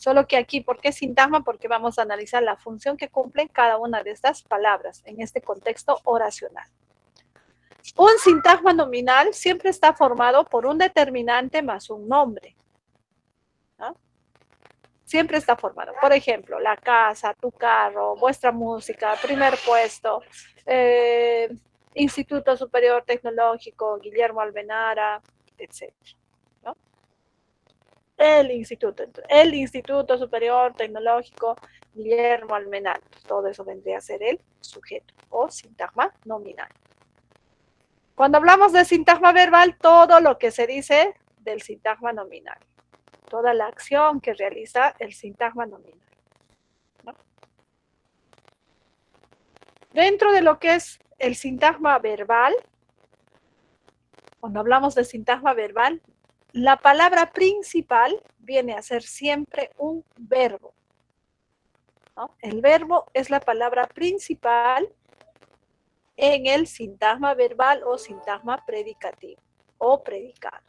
Solo que aquí, ¿por qué sintagma? Porque vamos a analizar la función que cumplen cada una de estas palabras en este contexto oracional. Un sintagma nominal siempre está formado por un determinante más un nombre, ¿no? Siempre está formado. Por ejemplo, la casa, tu carro, vuestra música, primer puesto, Instituto Superior Tecnológico, Guillermo Almenara, etc. ¿No? El Instituto Superior Tecnológico Guillermo Almenara. Todo eso vendría a ser el sujeto o sintagma nominal. Cuando hablamos de sintagma verbal, todo lo que se dice del sintagma nominal. Toda la acción que realiza el sintagma nominal, ¿no? Dentro de lo que es el sintagma verbal, cuando hablamos de sintagma verbal, la palabra principal viene a ser siempre un verbo, ¿no? El verbo es la palabra principal en el sintagma verbal o sintagma predicativo o predicado.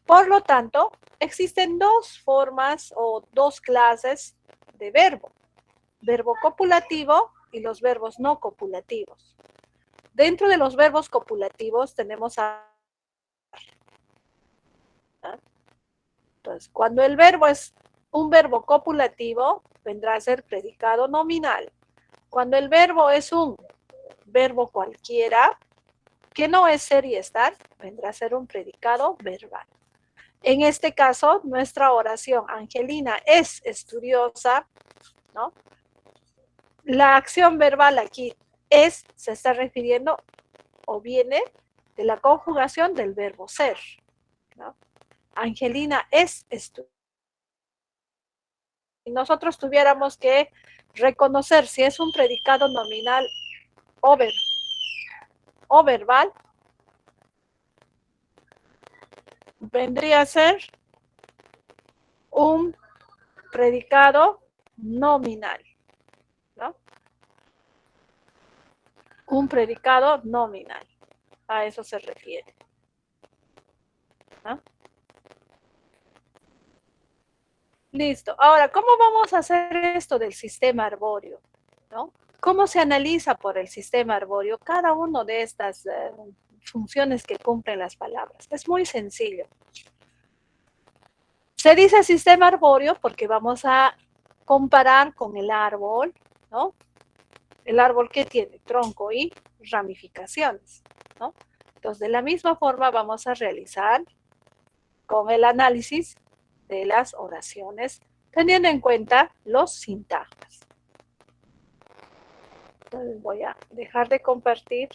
Por lo tanto, existen dos formas o dos clases de verbo. Verbo copulativo y los verbos no copulativos. Dentro de los verbos copulativos tenemos a... Entonces, cuando el verbo es un verbo copulativo, vendrá a ser predicado nominal. Cuando el verbo es un verbo cualquiera, que no es ser y estar, vendrá a ser un predicado verbal. En este caso, nuestra oración, Angelina es estudiosa, ¿no? La acción verbal aquí es, se está refiriendo o viene de la conjugación del verbo ser, ¿no? Angelina es estudiosa. Si nosotros tuviéramos que reconocer si es un predicado nominal o verbal, vendría a ser un predicado nominal, ¿no? Un predicado nominal. A eso se refiere, ¿no? Listo. Ahora, ¿cómo vamos a hacer esto del sistema arbóreo? ¿No? ¿Cómo se analiza por el sistema arbóreo cada una de estas funciones que cumplen las palabras? Es muy sencillo. Se dice sistema arbóreo porque vamos a comparar con el árbol, ¿no? El árbol que tiene tronco y ramificaciones, ¿no? Entonces, de la misma forma vamos a realizar con el análisis de las oraciones, teniendo en cuenta los sintagmas. Entonces, voy a dejar de compartir,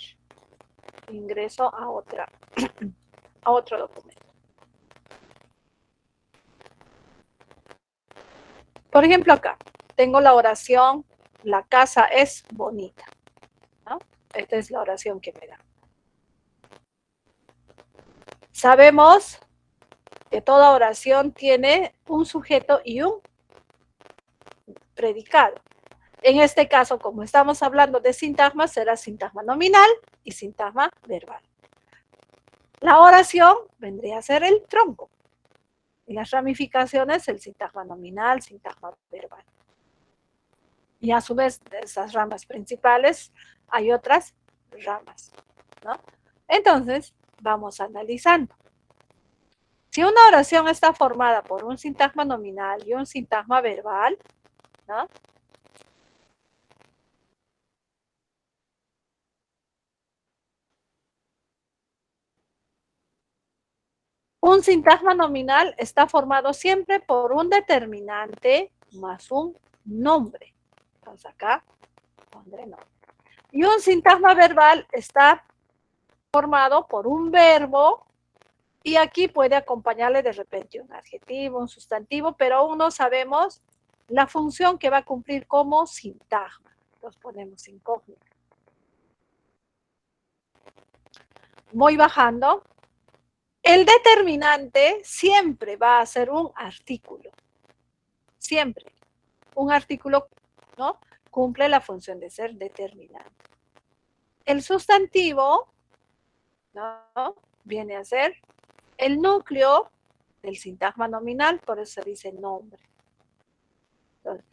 ingreso a otro documento. Por ejemplo, acá tengo la oración, la casa es bonita, ¿no? Esta es la oración que me da. Sabemos que toda oración tiene un sujeto y un predicado. En este caso, como estamos hablando de sintagmas, será sintagma nominal y sintagma verbal. La oración vendría a ser el tronco. Y las ramificaciones, el sintagma nominal, sintagma verbal. Y a su vez, de esas ramas principales, hay otras ramas, ¿no? Entonces, vamos analizando. Si una oración está formada por un sintagma nominal y un sintagma verbal, ¿no? Un sintagma nominal está formado siempre por un determinante más un nombre. Entonces acá pondré nombre. Y un sintagma verbal está formado por un verbo y aquí puede acompañarle de repente un adjetivo, un sustantivo, pero aún no sabemos la función que va a cumplir como sintagma. Los ponemos incógnito. Voy bajando. El determinante siempre va a ser un artículo. Siempre. Un artículo, ¿no? Cumple la función de ser determinante. El sustantivo, ¿no? Viene a ser el núcleo del sintagma nominal, por eso se dice nombre. Entonces,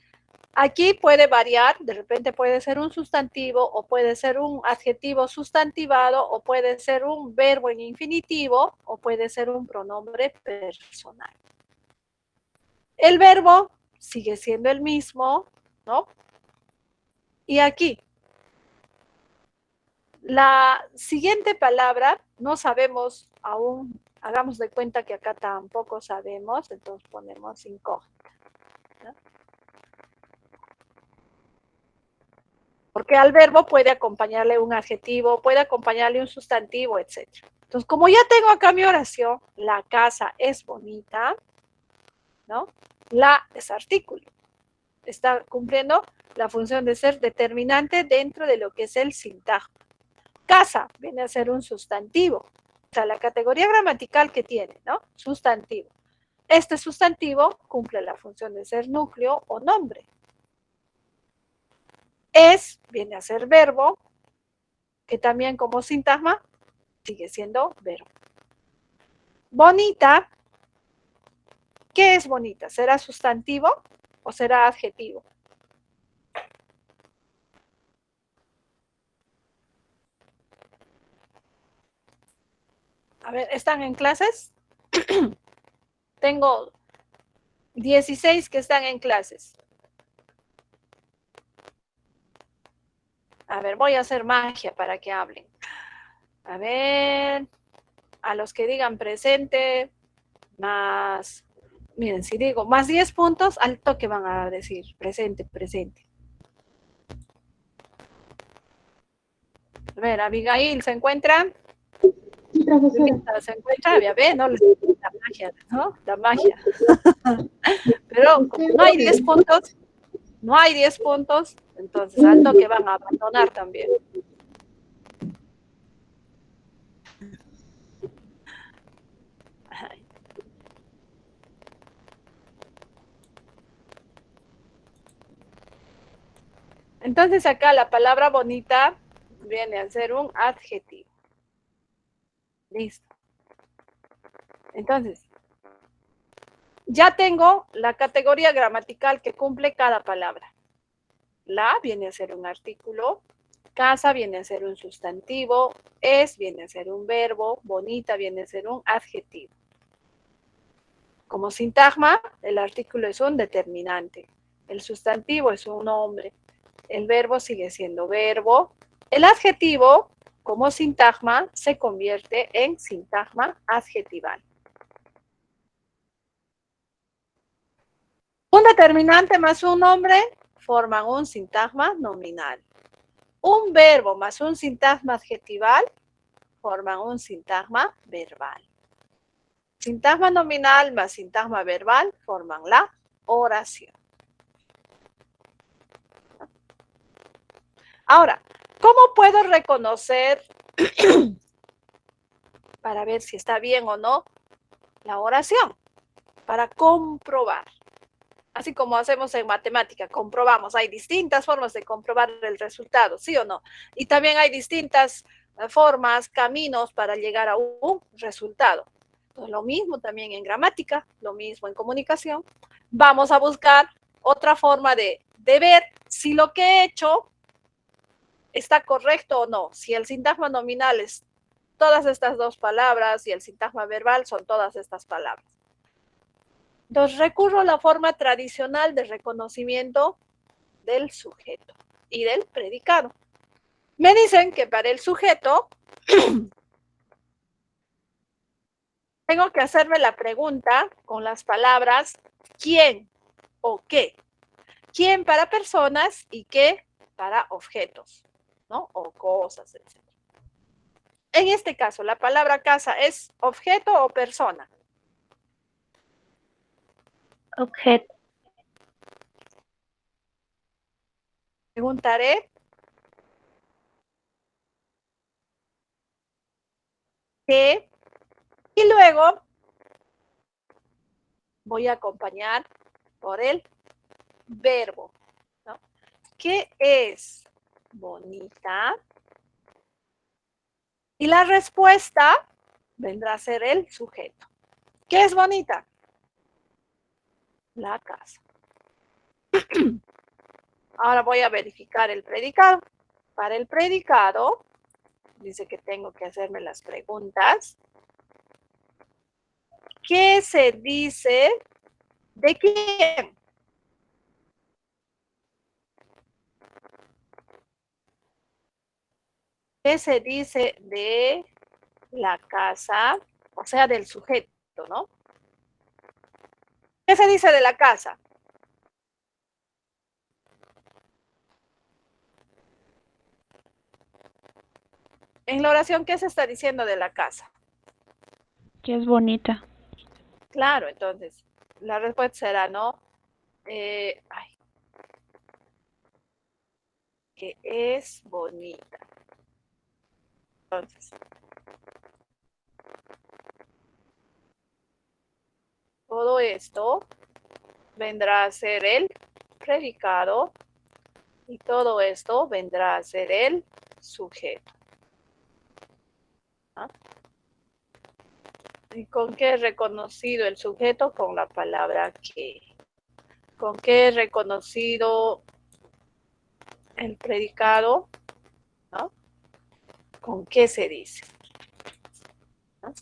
aquí puede variar, de repente puede ser un sustantivo o puede ser un adjetivo sustantivado o puede ser un verbo en infinitivo o puede ser un pronombre personal. El verbo sigue siendo el mismo, ¿no? Y aquí, la siguiente palabra, no sabemos aún, hagamos de cuenta que acá tampoco sabemos, entonces ponemos incógnita, ¿no? Porque al verbo puede acompañarle un adjetivo, puede acompañarle un sustantivo, etc. Entonces, como ya tengo acá mi oración, la casa es bonita, ¿no? La es artículo. Está cumpliendo la función de ser determinante dentro de lo que es el sintagma. Casa viene a ser un sustantivo. O sea, la categoría gramatical que tiene, ¿no? Sustantivo. Este sustantivo cumple la función de ser núcleo o nombre. Es viene a ser verbo, que también como sintagma sigue siendo verbo. Bonita, ¿qué es bonita? ¿Será sustantivo o será adjetivo? A ver, ¿están en clases? Tengo 16 que están en clases. A ver, voy a hacer magia para que hablen. A ver, a los que digan presente, más, miren, si digo más 10 puntos, al toque van a decir presente, presente. A ver, Abigail, ¿se encuentra? Sí, profesora. ¿Se encuentra? Ya ve, ¿no? La magia, ¿no? La magia. Pero como no hay 10 puntos, no hay 10 puntos, entonces al toque van a abandonar también. Entonces acá la palabra bonita viene a ser un adjetivo. Listo. Entonces, ya tengo la categoría gramatical que cumple cada palabra. La viene a ser un artículo, casa viene a ser un sustantivo, es viene a ser un verbo, bonita viene a ser un adjetivo. Como sintagma, el artículo es un determinante, el sustantivo es un nombre, el verbo sigue siendo verbo, el adjetivo, como sintagma, se convierte en sintagma adjetival. Un determinante más un nombre forman un sintagma nominal. Un verbo más un sintagma adjetival forman un sintagma verbal. Sintagma nominal más sintagma verbal forman la oración. Ahora, ¿cómo puedo reconocer para ver si está bien o no la oración? Para comprobar. Así como hacemos en matemática, comprobamos. Hay distintas formas de comprobar el resultado, ¿sí o no? Y también hay distintas formas, caminos para llegar a un resultado. Entonces, lo mismo también en gramática, lo mismo en comunicación. Vamos a buscar otra forma de ver si lo que he hecho está correcto o no. Si el sintagma nominal es todas estas dos palabras y el sintagma verbal son todas estas palabras. Entonces recurro a la forma tradicional de reconocimiento del sujeto y del predicado. Me dicen que para el sujeto tengo que hacerme la pregunta con las palabras quién o qué. Quién para personas y qué para objetos, ¿no? O cosas, etc. En este caso, la palabra casa es objeto o persona. Objeto. Preguntaré qué y luego voy a acompañar por el verbo, ¿no? ¿Qué es bonita? Y la respuesta vendrá a ser el sujeto. ¿Qué es bonita? La casa. Ahora voy a verificar el predicado. Para el predicado, dice que tengo que hacerme las preguntas. ¿Qué se dice de quién? ¿Qué se dice de la casa? O sea, del sujeto, ¿no? ¿Qué se dice de la casa? En la oración, ¿qué se está diciendo de la casa? Que es bonita. Claro, entonces, la respuesta será, ¿no? Que es bonita. Entonces, todo esto vendrá a ser el predicado y todo esto vendrá a ser el sujeto. ¿Ah? ¿Y con qué he reconocido el sujeto? Con la palabra que. ¿Con qué he reconocido el predicado? ¿No? ¿Con qué se dice? ¿No?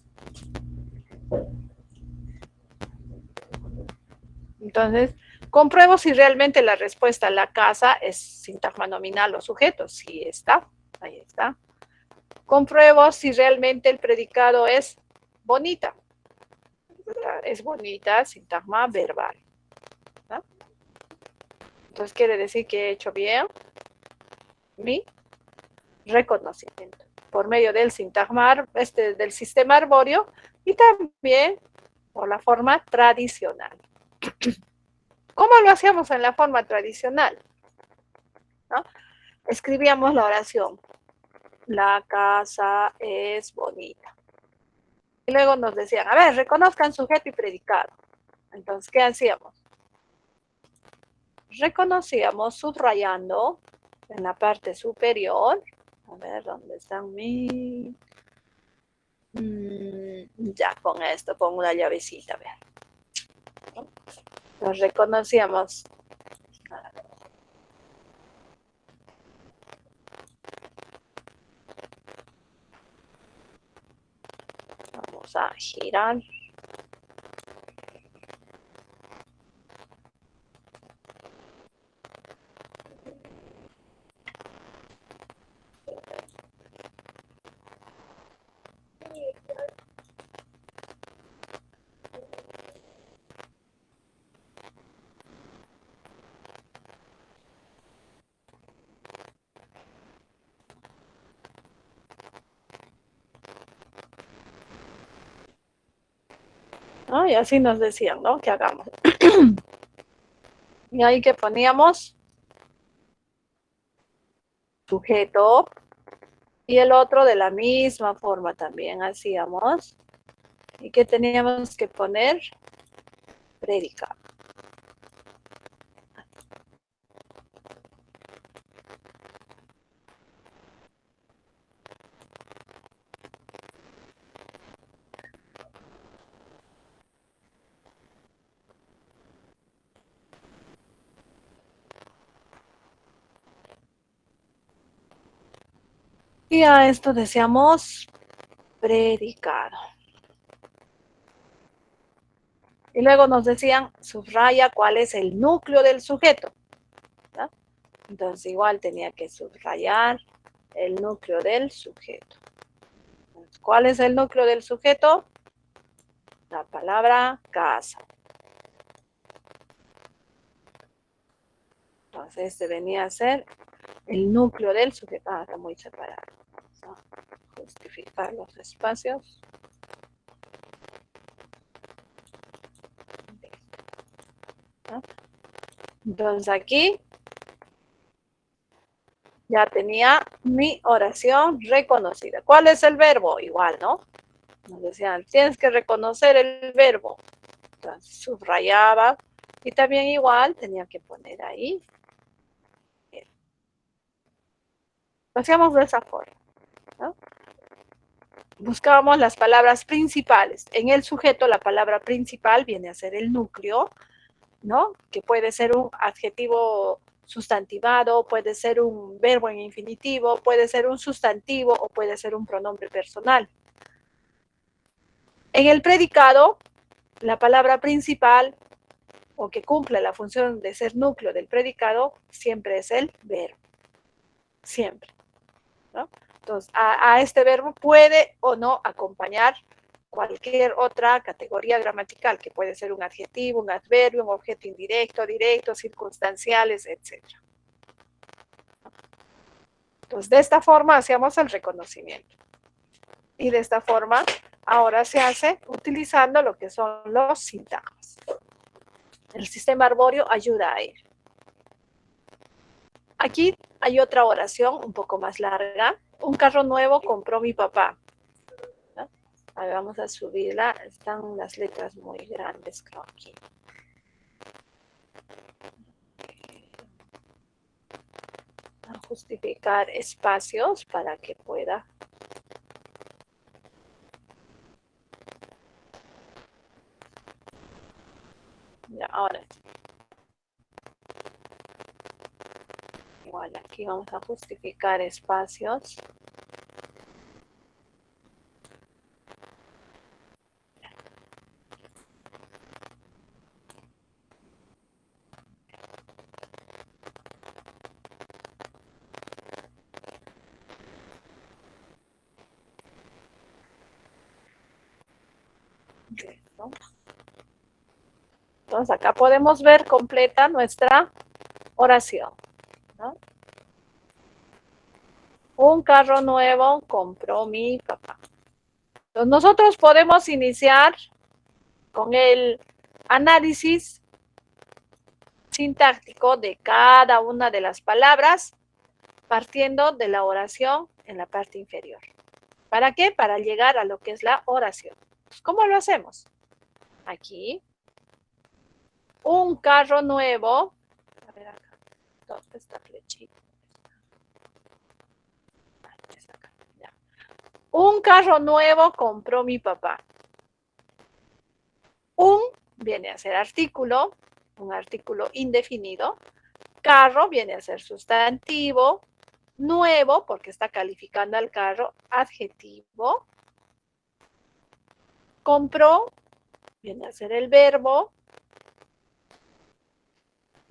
Entonces, compruebo si realmente la respuesta la casa es sintagma nominal o sujeto. Sí está, ahí está. Compruebo si realmente el predicado es bonita. Es bonita, sintagma verbal. ¿No? Entonces quiere decir que he hecho bien mi reconocimiento por medio del sintagma, del sistema arbóreo y también por la forma tradicional. ¿Cómo lo hacíamos en la forma tradicional? ¿No? Escribíamos la oración. La casa es bonita. Y luego nos decían, a ver, reconozcan sujeto y predicado. Entonces, ¿qué hacíamos? Reconocíamos subrayando en la parte superior. A ver, ¿dónde están mis? Ya, con esto, con una llavecita, a ver. Nos reconocíamos. Vamos a girar. ¿No? Y así nos decían, ¿no? Que hagamos. Y ahí que poníamos sujeto y el otro de la misma forma también hacíamos. Y que teníamos que poner predicado. Y a esto decíamos predicado. Y luego nos decían, subraya cuál es el núcleo del sujeto. ¿No? Entonces igual tenía que subrayar el núcleo del sujeto. ¿Cuál es el núcleo del sujeto? La palabra casa. Entonces este venía a ser el núcleo del sujeto. Ah, está muy separado. Vamos a justificar los espacios. ¿No? Entonces aquí ya tenía mi oración reconocida. ¿Cuál es el verbo? Igual, ¿no? Nos decían, tienes que reconocer el verbo. Entonces subrayaba y también igual tenía que poner ahí. Lo hacíamos de esa forma, ¿no? buscábamos las palabras principales. En el sujeto la palabra principal viene a ser el núcleo, ¿no? Que puede ser un adjetivo sustantivado, puede ser un verbo en infinitivo, puede ser un sustantivo o puede ser un pronombre personal. En el predicado, la palabra principal o que cumple la función de ser núcleo del predicado siempre es el verbo. Siempre, ¿no? Entonces, a este verbo puede o no acompañar cualquier otra categoría gramatical, que puede ser un adjetivo, un adverbio, un objeto indirecto, directo, circunstanciales, etc. Entonces, de esta forma hacíamos el reconocimiento. Y de esta forma, ahora se hace utilizando lo que son los sintagmas. El sistema arbóreo ayuda a ello. Aquí hay otra oración un poco más larga. Un carro nuevo compró mi papá. ¿No? Ahí vamos a subirla. Están las letras muy grandes, creo, aquí. A justificar espacios para que pueda. Ya, ahora. Igual aquí vamos a justificar espacios. ¿No? Entonces acá podemos ver completa nuestra oración, ¿no? Un carro nuevo compró mi papá. Entonces nosotros podemos iniciar con el análisis sintáctico de cada una de las palabras, partiendo de la oración en la parte inferior. ¿Para qué? Para llegar a lo que es la oración. ¿Cómo lo hacemos? Aquí. Un carro nuevo. A ver acá. ¿Dónde está flechita? Ya. Un carro nuevo compró mi papá. Un viene a ser artículo, un artículo indefinido. Carro viene a ser sustantivo. Nuevo, porque está calificando al carro, adjetivo. Compró viene a ser el verbo.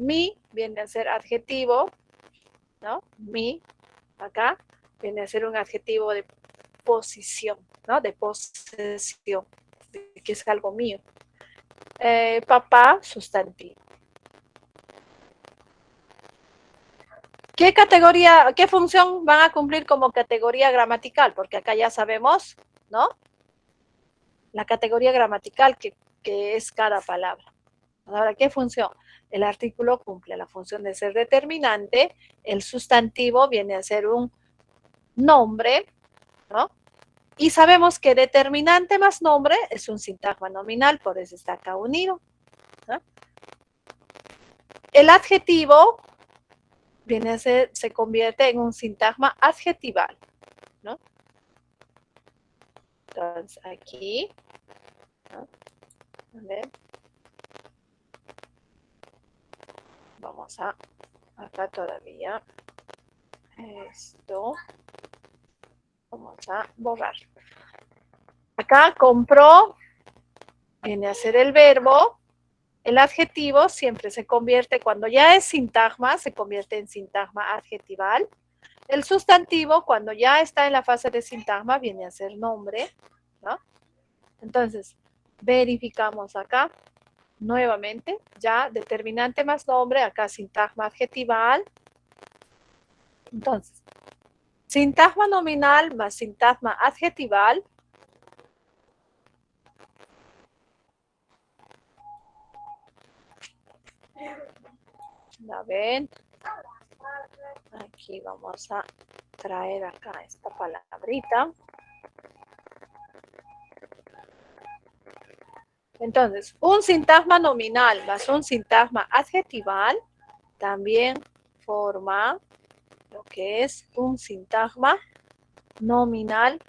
Mi viene a ser adjetivo, ¿no? Mi, acá, viene a ser un adjetivo de posición, ¿no? De posesión, de que es algo mío. Papá, sustantivo. ¿Qué categoría, qué función van a cumplir como categoría gramatical? Porque acá ya sabemos, ¿no? La categoría gramatical que es cada palabra. Ahora, ¿qué función? El artículo cumple la función de ser determinante, el sustantivo viene a ser un nombre, ¿no? Y sabemos que determinante más nombre es un sintagma nominal, por eso está acá unido, ¿no? El adjetivo viene a ser, se convierte en un sintagma adjetival, ¿no? Entonces, aquí, ¿no? A ver. Vamos a, acá todavía, esto, vamos a borrar. Acá compró, viene a ser el verbo, el adjetivo siempre se convierte, cuando ya es sintagma, se convierte en sintagma adjetival. El sustantivo, cuando ya está en la fase de sintagma, viene a ser nombre, ¿no? Entonces, verificamos acá, nuevamente, ya determinante más nombre, acá sintagma adjetival. Entonces, sintagma nominal más sintagma adjetival. ¿La ven? Aquí vamos a traer acá esta palabrita. Entonces, un sintagma nominal más un sintagma adjetival también forma lo que es un sintagma nominal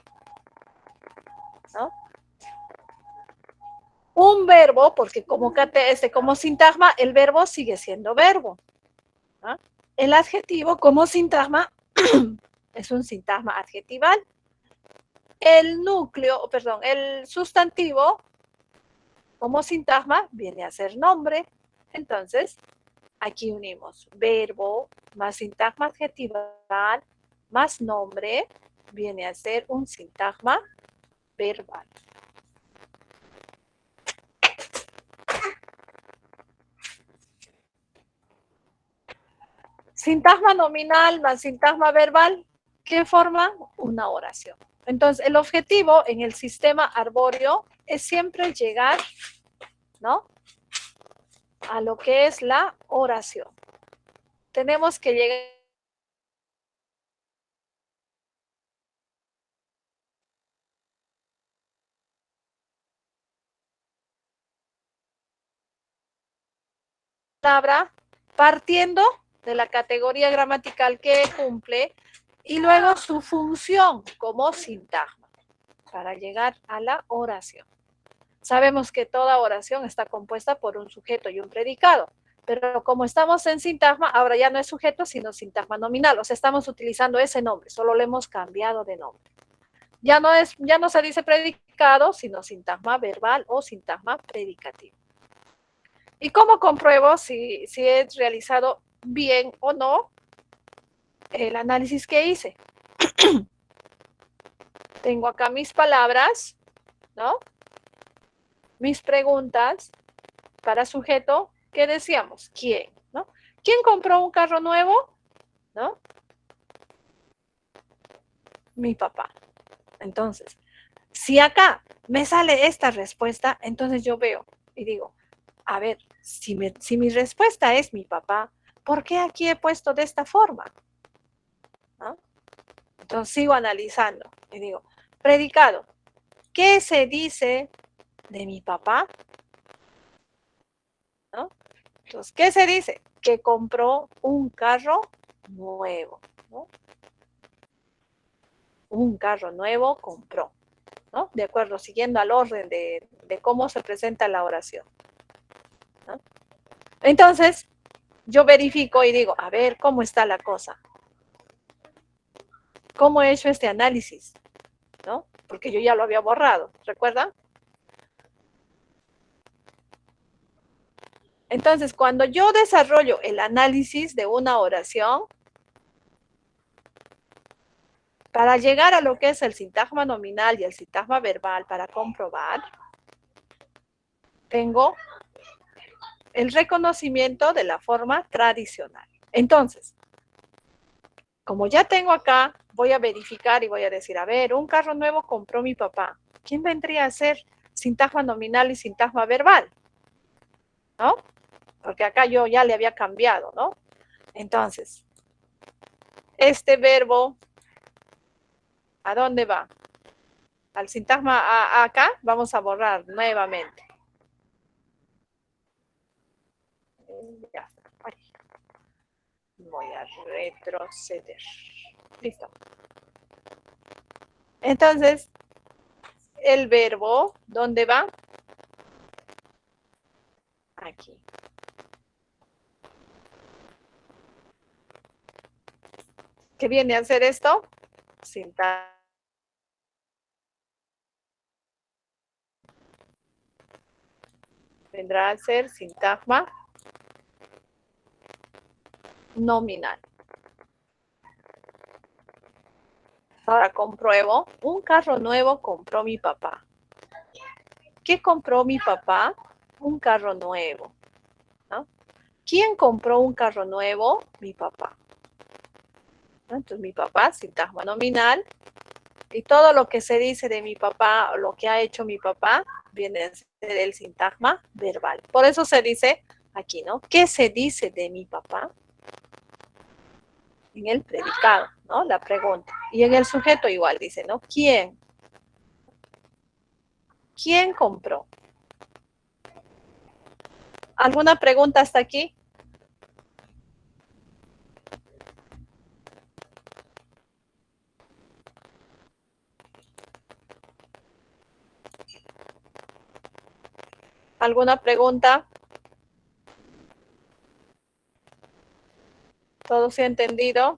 ¿no? Un verbo, porque como sintagma, el verbo sigue siendo verbo, ¿no? El adjetivo como sintagma es un sintagma adjetival. El núcleo, perdón, el sustantivo como sintagma viene a ser nombre. Entonces, aquí unimos verbo más sintagma adjetival más nombre viene a ser un sintagma verbal. Sintagma nominal más sintagma verbal, ¿qué forma? Una oración. Entonces, el objetivo en el sistema arbóreo es siempre llegar, ¿no?, a lo que es la oración. Tenemos que llegar palabra partiendo de la categoría gramatical que cumple y luego su función como sintagma para llegar a la oración. Sabemos que toda oración está compuesta por un sujeto y un predicado, pero como estamos en sintagma, ahora ya no es sujeto, sino sintagma nominal, o sea, estamos utilizando ese nombre, solo le hemos cambiado de nombre. Ya no se dice predicado, sino sintagma verbal o sintagma predicativo. ¿Y cómo compruebo si he realizado bien o no el análisis que hice? Tengo acá mis palabras, ¿no? Mis preguntas para sujeto, ¿qué decíamos? ¿Quién? ¿No? ¿Quién compró un carro nuevo? ¿No? Mi papá. Entonces, si acá me sale esta respuesta, entonces yo veo y digo, a ver, si mi respuesta es mi papá, ¿por qué aquí he puesto de esta forma? ¿No? Entonces sigo analizando y digo, predicado, ¿qué se dice de mi papá? ¿No? Entonces, ¿qué se dice? Que compró un carro nuevo, ¿no? Un carro nuevo compró, ¿no? De acuerdo, siguiendo al orden de cómo se presenta la oración, ¿no? Entonces, yo verifico y digo, a ver, ¿cómo está la cosa? ¿Cómo he hecho este análisis? ¿No? Porque yo ya lo había borrado, ¿recuerdan? Entonces, cuando yo desarrollo el análisis de una oración, para llegar a lo que es el sintagma nominal y el sintagma verbal para comprobar, tengo el reconocimiento de la forma tradicional. Entonces, como ya tengo acá, voy a verificar y voy a decir, a ver, un carro nuevo compró mi papá. ¿Quién vendría a ser sintagma nominal y sintagma verbal? ¿No? Porque acá yo ya le había cambiado, ¿no? Entonces, este verbo, ¿a dónde va? Al sintagma acá, vamos a borrar nuevamente. Ya, voy a retroceder. Listo. Entonces, el verbo, ¿dónde va? Aquí. ¿Qué viene a hacer esto? Sintagma. Vendrá a ser sintagma nominal. Ahora compruebo. Un carro nuevo compró mi papá. ¿Qué compró mi papá? Un carro nuevo, ¿no? ¿Quién compró un carro nuevo? Mi papá. ¿No? Entonces mi papá, sintagma nominal, y todo lo que se dice de mi papá, o lo que ha hecho mi papá, viene a ser el sintagma verbal. Por eso se dice aquí, ¿no? ¿Qué se dice de mi papá? En el predicado, ¿no? La pregunta. Y en el sujeto igual dice, ¿no? ¿Quién? ¿Quién compró? ¿Alguna pregunta hasta aquí? ¿Alguna pregunta? ¿Todo se ha entendido?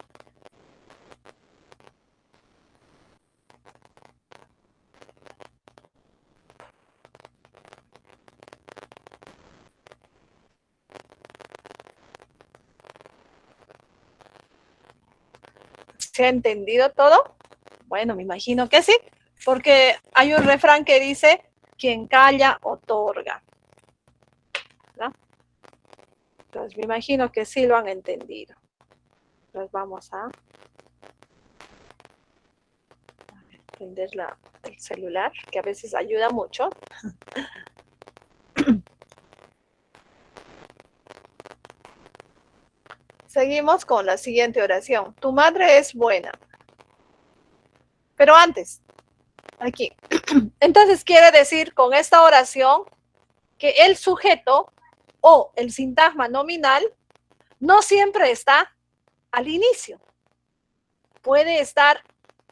¿Se ha entendido todo? Bueno, me imagino que sí, porque hay un refrán que dice, quien calla, otorga. ¿No? Entonces, me imagino que sí lo han entendido. Entonces, vamos a prender el celular, que a veces ayuda mucho. Seguimos con la siguiente oración. Tu madre es buena. Pero antes, aquí. Entonces quiere decir con esta oración que el sujeto o el sintagma nominal no siempre está al inicio. Puede estar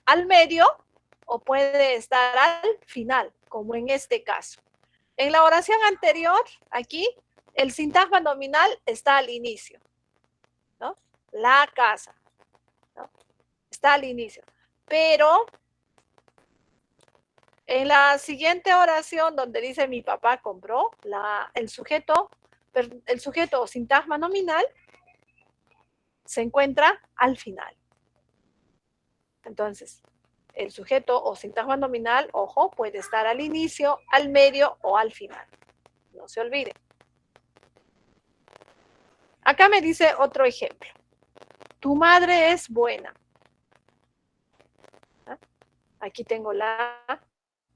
al medio o puede estar al final, como en este caso. En la oración anterior, aquí, el sintagma nominal está al inicio, ¿no? La casa, ¿no? Está al inicio. Pero en la siguiente oración, donde dice mi papá compró, el sujeto o sintagma nominal se encuentra al final. Entonces, el sujeto o sintagma nominal, ojo, puede estar al inicio, al medio o al final. No se olvide. Acá me dice otro ejemplo. Tu madre es buena. ¿Ah? Aquí tengo la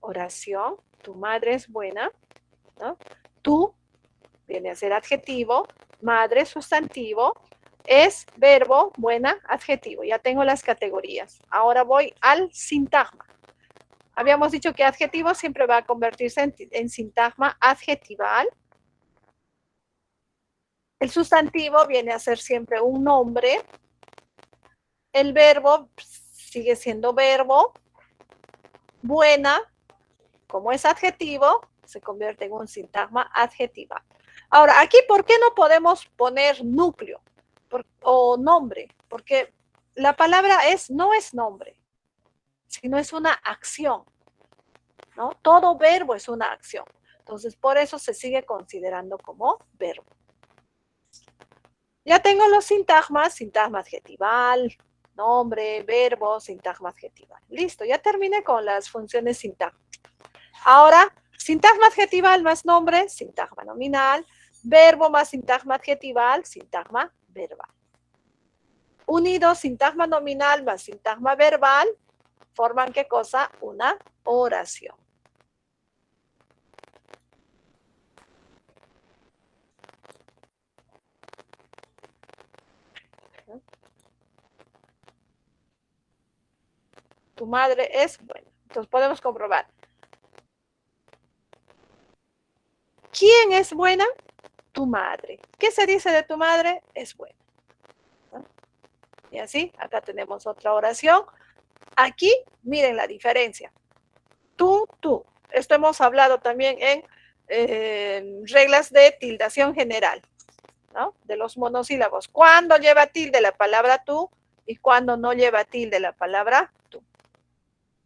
oración. Tu madre es buena. ¿No? Tú viene a ser adjetivo, madre sustantivo, es verbo, buena, adjetivo. Ya tengo las categorías. Ahora voy al sintagma. Habíamos dicho que adjetivo siempre va a convertirse en sintagma adjetival. El sustantivo viene a ser siempre un nombre. El verbo sigue siendo verbo. Buena, como es adjetivo, se convierte en un sintagma adjetival. Ahora, aquí, ¿por qué no podemos poner núcleo o nombre? Porque la palabra no es nombre, sino es una acción, ¿no? Todo verbo es una acción. Entonces, por eso se sigue considerando como verbo. Ya tengo los sintagmas, sintagma adjetival, nombre, verbo, sintagma adjetival. Listo, ya terminé con las funciones sintácticas. Ahora, sintagma adjetival más nombre, sintagma nominal, verbo más sintagma adjetival, sintagma verbal. Unidos, sintagma nominal más sintagma verbal, forman ¿qué cosa? Una oración. Tu madre es buena. Entonces podemos comprobar. ¿Quién es buena? Tu madre. ¿Qué se dice de tu madre? Es buena. ¿No? Y así, acá tenemos otra oración. Aquí, miren la diferencia. Tú, tú. Esto hemos hablado también en reglas de tildación general, ¿no? De los monosílabos. ¿Cuándo lleva tilde la palabra tú y cuándo no lleva tilde la palabra tú?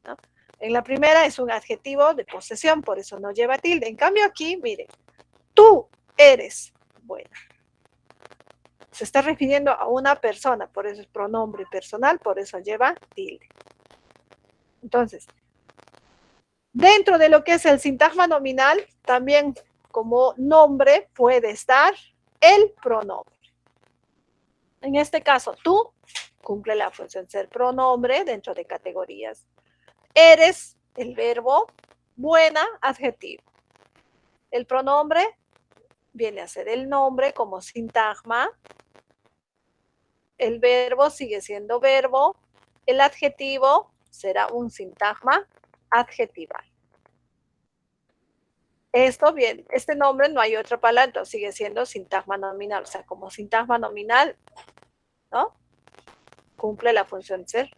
¿No? En la primera es un adjetivo de posesión, por eso no lleva tilde. En cambio aquí, miren, tú eres buena. Se está refiriendo a una persona, por eso es pronombre personal, por eso lleva tilde. Entonces, dentro de lo que es el sintagma nominal, también como nombre puede estar el pronombre. En este caso, tú cumple la función ser pronombre dentro de categorías. Eres, el verbo, buena, adjetivo. El pronombre viene a ser el nombre como sintagma. El verbo sigue siendo verbo. El adjetivo será un sintagma adjetival. Esto bien, este nombre no hay otra palabra, entonces sigue siendo sintagma nominal. O sea, como sintagma nominal, ¿no? Cumple la función de ser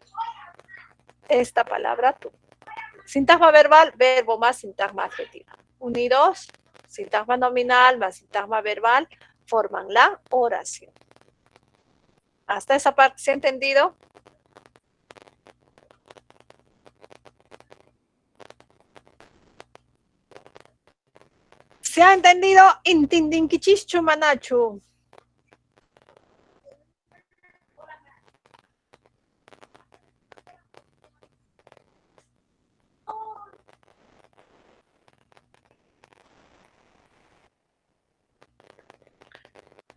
esta palabra tú. Sintagma verbal, verbo más sintagma adjetivo. Unidos, Sintagma nominal más sintagma verbal forman la oración. ¿Hasta esa parte se ha entendido? ¿Se ha entendido? Intindinkichichu manachu.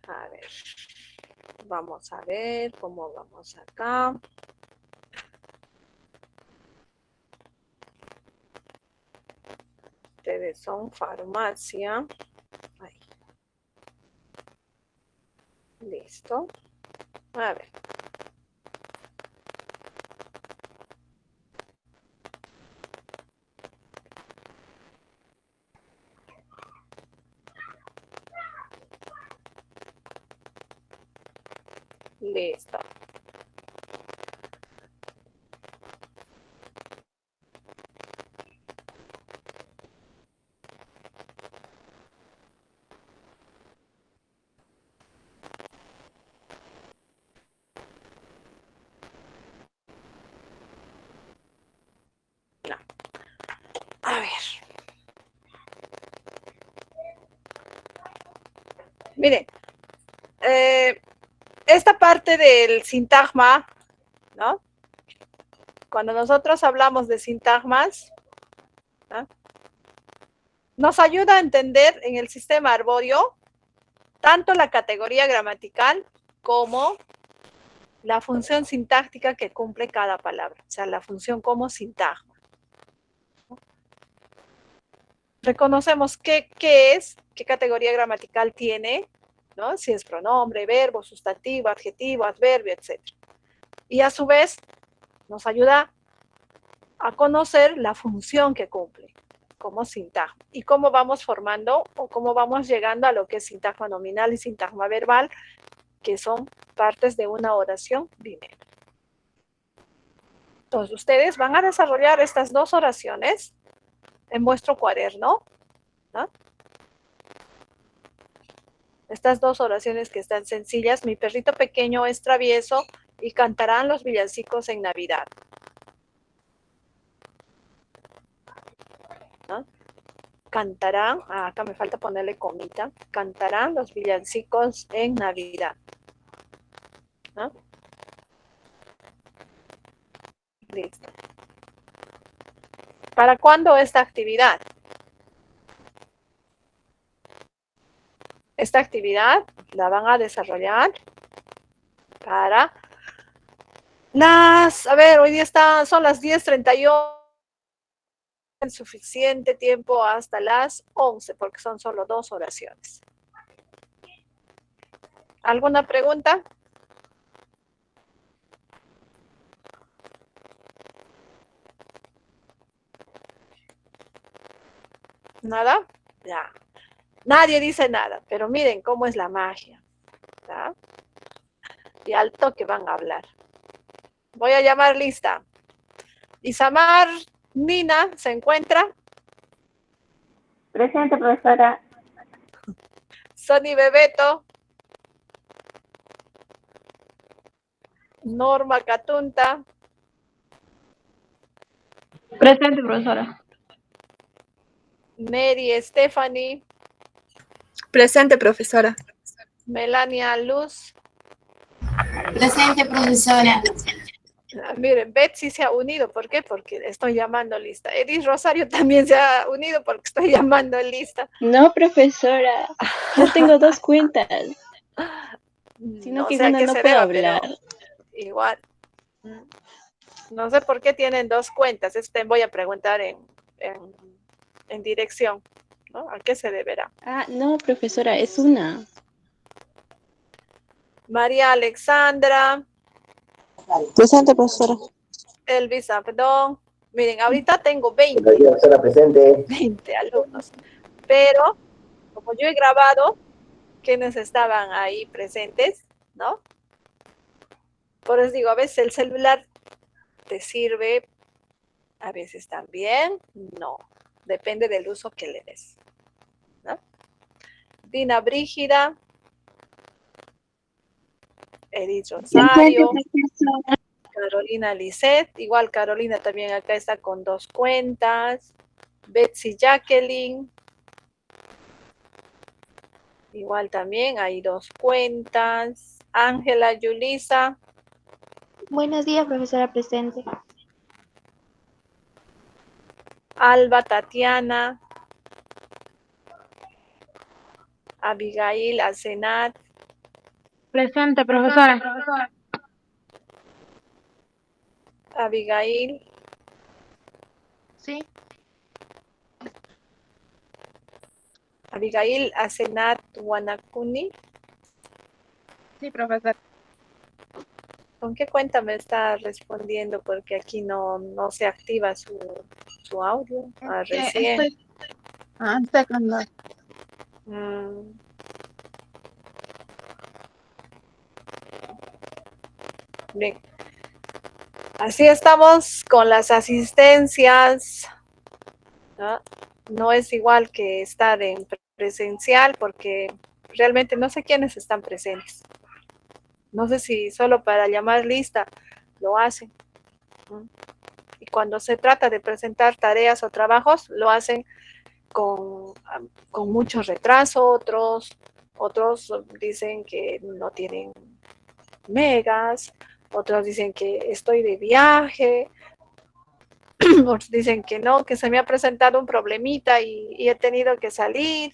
A ver, vamos a ver cómo vamos acá. Ustedes son farmacia. Ahí. Listo. A ver. Listo. No. A ver. Miren, esta parte del sintagma, ¿no? Cuando nosotros hablamos de sintagmas, ¿no? Nos ayuda a entender en el sistema arbóreo tanto la categoría gramatical como la función sintáctica que cumple cada palabra, o sea, la función como sintagma. Reconocemos qué es, qué categoría gramatical tiene, ¿no? Si es pronombre, verbo, sustantivo, adjetivo, adverbio, etc. Y a su vez nos ayuda a conocer la función que cumple como sintagma y cómo vamos formando o cómo vamos llegando a lo que es sintagma nominal y sintagma verbal, que son partes de una oración bimera. Entonces, ustedes van a desarrollar estas dos oraciones en vuestro cuaderno, ¿no? Estas dos oraciones que están sencillas. Mi perrito pequeño es travieso y cantarán los villancicos en Navidad, ¿no? Cantarán, acá me falta ponerle comita, cantarán los villancicos en Navidad, ¿no? Listo. ¿Para cuándo esta actividad? Esta actividad la van a desarrollar para las, a ver, hoy día son las 10:38, el suficiente tiempo hasta las 11, porque son solo dos oraciones. ¿Alguna pregunta? ¿Nada? Ya. Nadie dice nada, pero miren cómo es la magia, ¿tá? Y al toque van a hablar. Voy a llamar lista. Isamar Nina, ¿se encuentra? Presente, profesora. Sonny Bebeto. Norma Catunta. Presente, profesora. Mary Stephanie. Presente, profesora. Melania Luz. Presente, profesora. Miren, Betsy se ha unido. ¿Por qué? Porque estoy llamando lista. Edith Rosario también se ha unido porque estoy llamando lista. No, profesora. Yo tengo dos cuentas. Sino No que sé a una qué no se puedo deba, hablar. pero igual. No sé por qué tienen dos cuentas. Voy a preguntar en dirección, ¿no? ¿A qué se deberá? Ah, no, profesora, es una. María Alexandra. Presente, profesora. Elvis Abdón. Miren, ahorita tengo 20 alumnos, pero como yo he grabado quienes estaban ahí presentes, ¿no? Por eso digo, a veces el celular te sirve, a veces también no. Depende del uso que le des, ¿no? Dina Brígida, Edith Rosario, Carolina Lisset, igual Carolina también acá está con 2 cuentas, Betsy Jacqueline, igual también hay 2 cuentas, Ángela Yulisa, Buenos días, profesora presente. Alba Tatiana, Abigail Asenat, Presente, profesora. Abigail, Sí. Abigail Asenat Wanakuni. Sí, profesora. ¿Con qué cuenta me está respondiendo? Porque aquí no se activa su audio. Recién. Estoy con los... Mm. Bien. Así estamos con las asistencias, ¿no? No es igual que estar en presencial porque realmente no sé quiénes están presentes. No sé si solo para llamar lista lo hacen. Y cuando se trata de presentar tareas o trabajos, lo hacen con mucho retraso. Otros dicen que no tienen megas, otros dicen que estoy de viaje, otros dicen que no, que se me ha presentado un problemita y he tenido que salir,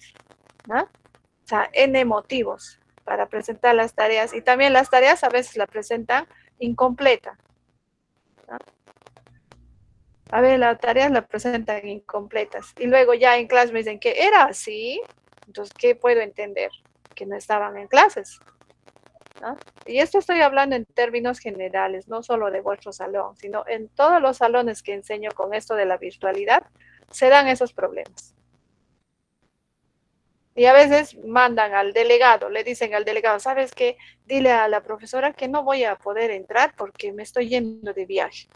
¿no? O sea, N motivos para presentar las tareas. Y también las tareas a veces las presentan incompleta, ¿no? A ver, las tareas las presentan incompletas. Y luego ya en clase me dicen que era así. Entonces, ¿qué puedo entender? Que no estaban en clases, ¿no? Y esto estoy hablando en términos generales, no solo de vuestro salón, sino en todos los salones que enseño con esto de la virtualidad, se dan esos problemas. Y a veces mandan al delegado, le dicen al delegado, ¿sabes qué? Dile a la profesora que no voy a poder entrar porque me estoy yendo de viaje.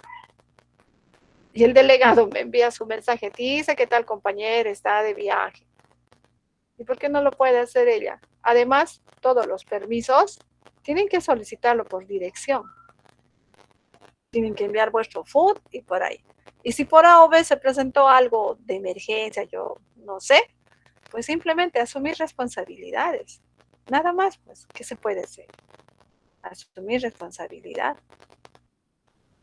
Y el delegado me envía su mensaje, dice que tal compañera está de viaje. ¿Y por qué no lo puede hacer ella? Además, todos los permisos tienen que solicitarlo por dirección. Tienen que enviar vuestro food y por ahí. Y si por A o B se presentó algo de emergencia, yo no sé, pues simplemente asumir responsabilidades. Nada más, pues, ¿qué se puede hacer? Asumir responsabilidad,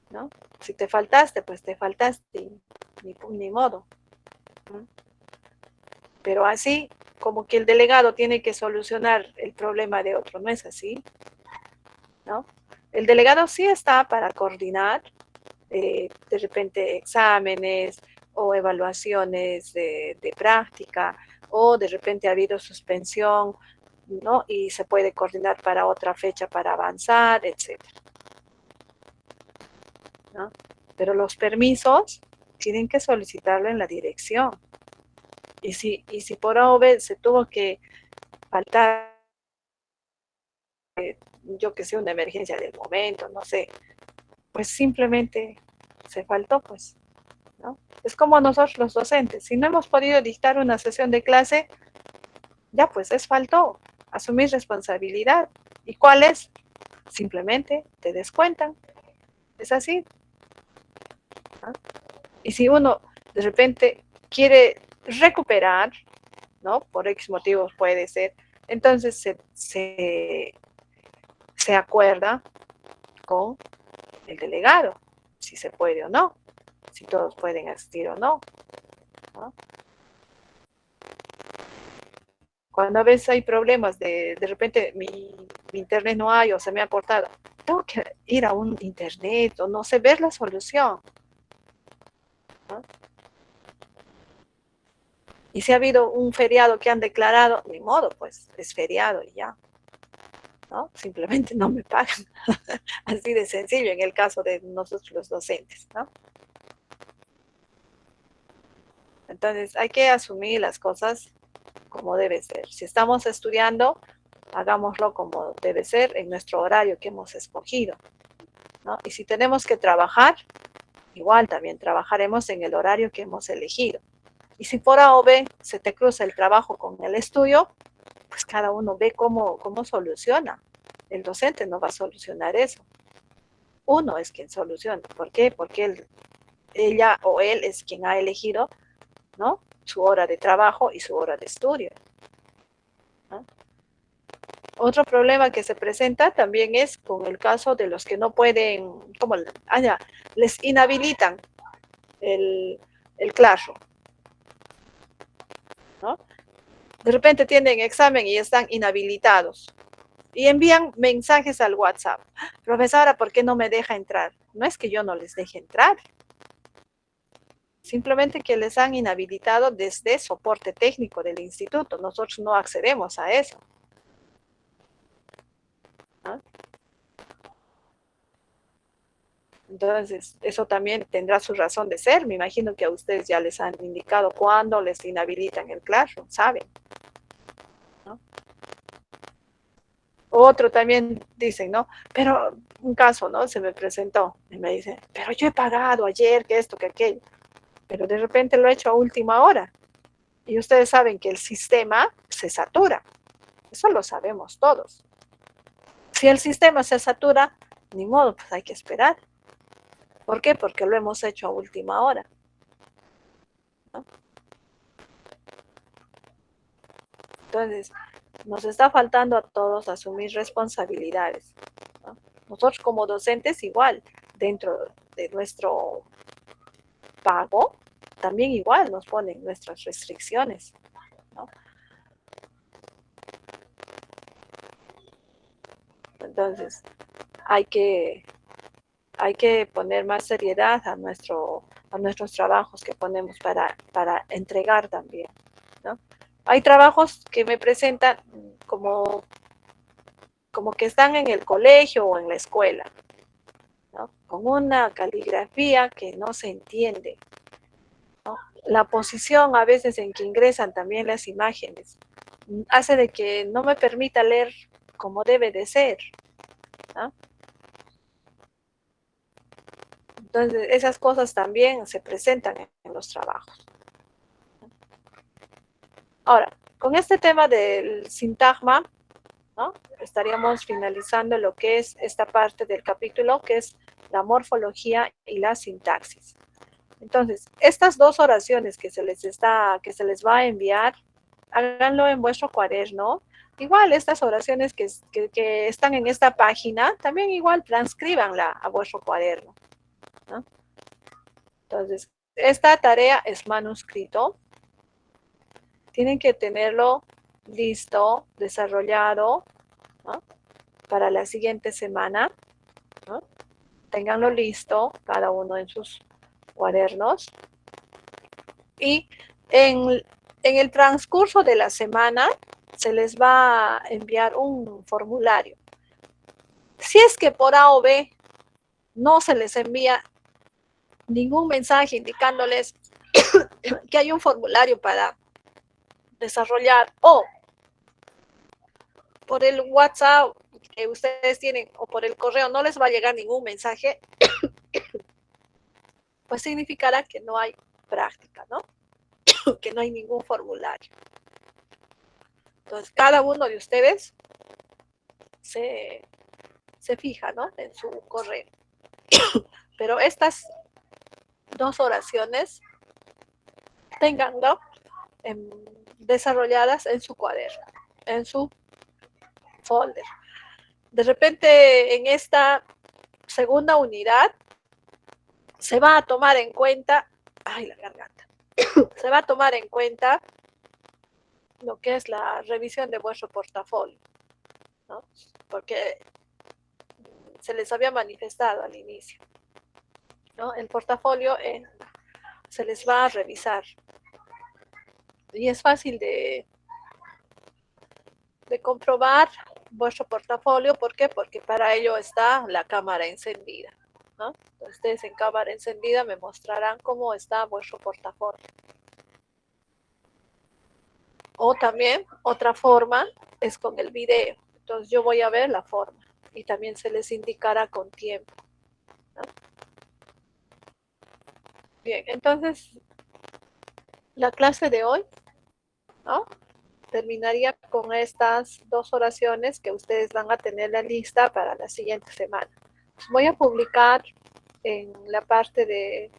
¿no? Si te faltaste, pues te faltaste, ni modo. ¿No? Pero así, como que el delegado tiene que solucionar el problema de otro, no es así, ¿no? El delegado sí está para coordinar, de repente exámenes o evaluaciones de práctica, o de repente ha habido suspensión, ¿no? Y se puede coordinar para otra fecha para avanzar, etc. ¿No? Pero los permisos tienen que solicitarlo en la dirección. Y si por A o B se tuvo que faltar, yo que sé, una emergencia del momento, no sé, pues simplemente se faltó, pues, ¿no? Es como nosotros los docentes, si no hemos podido dictar una sesión de clase, ya pues es faltó, asumir responsabilidad. ¿Y cuál es? Simplemente te descuentan, es así, ¿no? Y si uno de repente quiere recuperar, ¿no? Por X motivos puede ser, entonces se acuerda con el delegado, si se puede o no, si todos pueden asistir o no, ¿no? Cuando a veces hay problemas de repente mi internet no hay o se me ha cortado, tengo que ir a un internet o no sé, ver la solución, ¿no? Y si ha habido un feriado que han declarado, ni modo, pues es feriado y ya, ¿no? Simplemente no me pagan. Así de sencillo en el caso de nosotros los docentes, ¿no? Entonces hay que asumir las cosas como debe ser. Si estamos estudiando, hagámoslo como debe ser en nuestro horario que hemos escogido, ¿no? Y si tenemos que trabajar, igual también trabajaremos en el horario que hemos elegido. Y si por A o B se te cruza el trabajo con el estudio, pues pues cada uno ve cómo soluciona. El docente no va a solucionar eso. Uno es quien soluciona. ¿Por qué? Porque ella o él es quien ha elegido, ¿no?, su hora de trabajo y su hora de estudio, ¿no? Otro problema que se presenta también es con el caso de los que no pueden, como les inhabilitan el Classroom, ¿no? De repente tienen examen y están inhabilitados y envían mensajes al WhatsApp. Profesora, ¿por qué no me deja entrar? No es que yo no les deje entrar. Simplemente que les han inhabilitado desde soporte técnico del instituto. Nosotros no accedemos a eso, ¿no? Entonces, eso también tendrá su razón de ser. Me imagino que a ustedes ya les han indicado cuándo les inhabilitan el Classroom, ¿saben?, ¿no? Otro también dicen, ¿no? Pero un caso, ¿no?, se me presentó y me dice, pero yo he pagado ayer, que esto, que aquello, pero de repente lo he hecho a última hora. Y ustedes saben que el sistema se satura. Eso lo sabemos todos. Si el sistema se satura, ni modo, pues hay que esperar. ¿Por qué? Porque lo hemos hecho a última hora, ¿no? Entonces, nos está faltando a todos asumir responsabilidades, ¿no? Nosotros como docentes igual, dentro de nuestro pago, también igual nos ponen nuestras restricciones, ¿no? Entonces, hay que poner más seriedad a nuestros trabajos que ponemos para entregar también, ¿no? Hay trabajos que me presentan como que están en el colegio o en la escuela, ¿no?, con una caligrafía que no se entiende, ¿no? La posición a veces en que ingresan también las imágenes hace de que no me permita leer como debe de ser, ¿no? Entonces, esas cosas también se presentan en los trabajos. Ahora, con este tema del sintagma, ¿no?, estaríamos finalizando lo que es esta parte del capítulo, que es la morfología y la sintaxis. Entonces, estas dos oraciones que se les va a enviar, háganlo en vuestro cuaderno. Igual, estas oraciones que están en esta página, también igual transcríbanla a vuestro cuaderno, ¿no? Entonces, esta tarea es manuscrito. Tienen que tenerlo listo, desarrollado, ¿no?, para la siguiente semana, ¿no? Ténganlo listo, cada uno en sus cuadernos. Y en el transcurso de la semana se les va a enviar un formulario. Si es que por A o B no se les envía ningún mensaje indicándoles que hay un formulario para desarrollar, o por el WhatsApp que ustedes tienen o por el correo no les va a llegar ningún mensaje, pues significará que no hay práctica, ¿no?, que no hay ningún formulario. Entonces, cada uno de ustedes se fija, ¿no?, en su correo. Pero estas dos oraciones, tenganlo desarrolladas en su cuaderno, en su folder. De repente, en esta segunda unidad, se va a tomar en cuenta, la garganta, se va a tomar en cuenta lo que es la revisión de vuestro portafolio, ¿no?, porque se les había manifestado al inicio, ¿no? El portafolio se les va a revisar y es fácil de comprobar vuestro portafolio. ¿Por qué? Porque para ello está la cámara encendida, ¿no? Entonces, ustedes en cámara encendida me mostrarán cómo está vuestro portafolio. O también, otra forma es con el video. Entonces, yo voy a ver la forma y también se les indicará con tiempo, ¿no? Bien, entonces, la clase de hoy, ¿no?, terminaría con estas dos oraciones que ustedes van a tener la lista para la siguiente semana. Voy a publicar en la parte de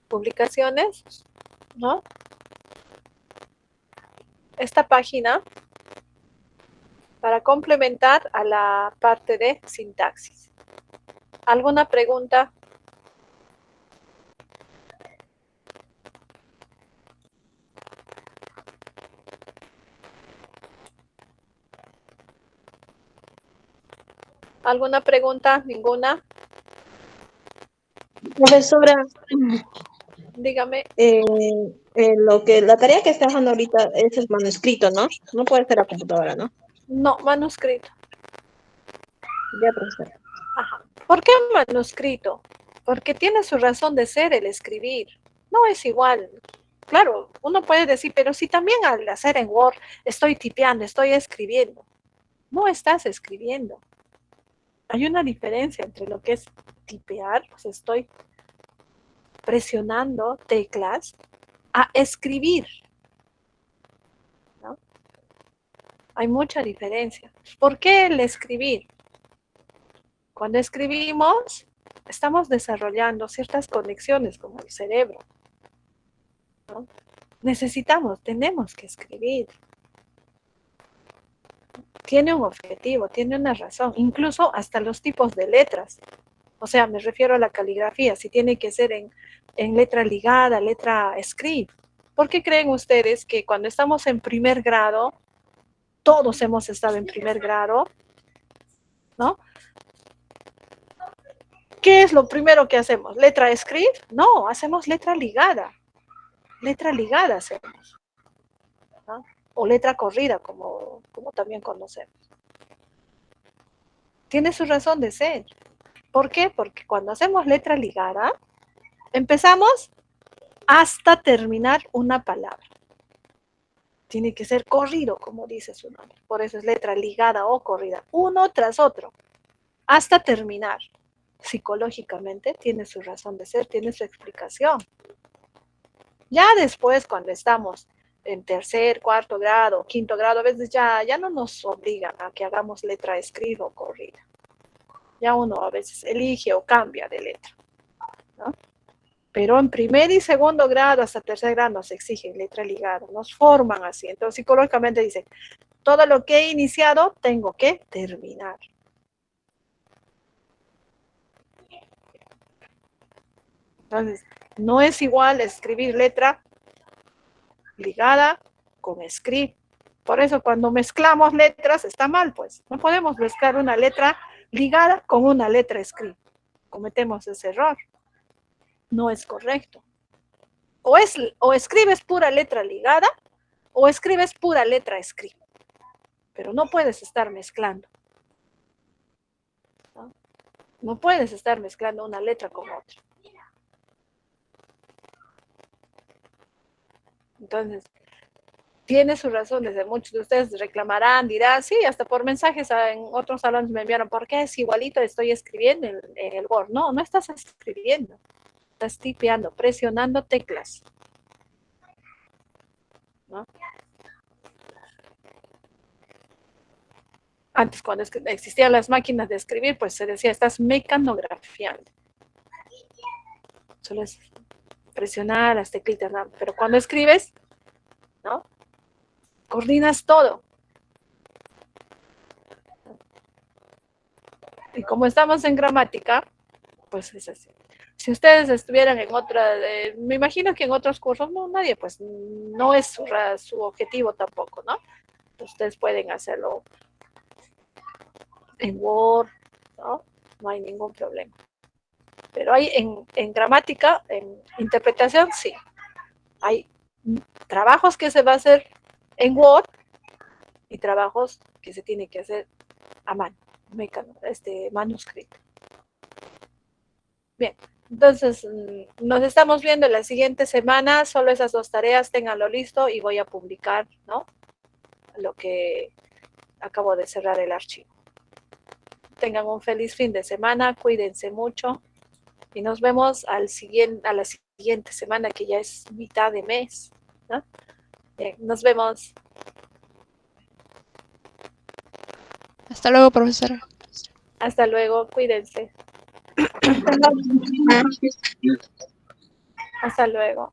publicaciones, ¿no? Esta página para complementar a la parte de sintaxis. ¿Alguna pregunta? ¿Alguna pregunta? ¿Ninguna? Profesora, Dígame. la tarea que está haciendo ahorita es el manuscrito, ¿no? No puede ser a computadora, ¿no? No, manuscrito. Ya, profesora. Ajá. ¿Por qué manuscrito? Porque tiene su razón de ser el escribir. No es igual. Claro, uno puede decir, pero si también al hacer en Word estoy tipeando, estoy escribiendo. No estás escribiendo. Hay una diferencia entre lo que es tipear, pues estoy presionando teclas, a escribir, ¿no? Hay mucha diferencia. ¿Por qué el escribir? Cuando escribimos, estamos desarrollando ciertas conexiones como el cerebro, ¿no? Tenemos que escribir. Tiene un objetivo, tiene una razón, incluso hasta los tipos de letras. O sea, me refiero a la caligrafía, si tiene que ser en letra ligada, letra script. ¿Por qué creen ustedes que cuando estamos en primer grado, todos hemos estado en primer grado, ¿no? ¿Qué es lo primero que hacemos? ¿Letra script? No, hacemos letra ligada. Letra ligada hacemos, ¿no? O letra corrida, como también conocemos. Tiene su razón de ser. ¿Por qué? Porque cuando hacemos letra ligada, empezamos hasta terminar una palabra. Tiene que ser corrido, como dice su nombre. Por eso es letra ligada o corrida. Uno tras otro, hasta terminar. Psicológicamente tiene su razón de ser, tiene su explicación. Ya después, cuando estamos en tercer, cuarto grado, quinto grado, a veces ya no nos obligan a que hagamos letra escrita o corrida. Ya uno a veces elige o cambia de letra, ¿no? Pero en primer y segundo grado hasta tercer grado nos exigen letra ligada, nos forman así. Entonces psicológicamente dicen, todo lo que he iniciado tengo que terminar. Entonces, no es igual escribir letra ligada con script. Por eso cuando mezclamos letras está mal, pues. No podemos mezclar una letra ligada con una letra script. Cometemos ese error. No es correcto. O escribes pura letra ligada o escribes pura letra script. Pero no puedes estar mezclando. No puedes estar mezclando una letra con otra. Entonces, tiene su razón, desde muchos de ustedes reclamarán, dirán, sí, hasta por mensajes en otros salones me enviaron, ¿por qué es igualito estoy escribiendo en el Word? No, no estás escribiendo, estás tipeando, presionando teclas, ¿no? Antes, cuando existían las máquinas de escribir, pues se decía, estás mecanografiando. Solo es presionar las teclitas, ¿no? Pero cuando escribes, ¿no? Coordinas todo. Y como estamos en gramática, pues es así. Si ustedes estuvieran en otra, me imagino que en otros cursos, no, nadie, pues no es su objetivo tampoco, ¿no? Entonces, ustedes pueden hacerlo en Word, ¿no? No hay ningún problema. Pero hay en gramática, en interpretación, sí. Hay trabajos que se va a hacer en Word y trabajos que se tienen que hacer a mano, manuscrito. Bien, entonces nos estamos viendo la siguiente semana, solo esas dos tareas, ténganlo listo y voy a publicar, ¿no? Lo que acabo de cerrar el archivo. Tengan un feliz fin de semana, cuídense mucho y nos vemos a la siguiente semana, que ya es mitad de mes, ¿no? Bien, nos vemos. Hasta luego, profesora. Hasta luego, cuídense. Hasta luego.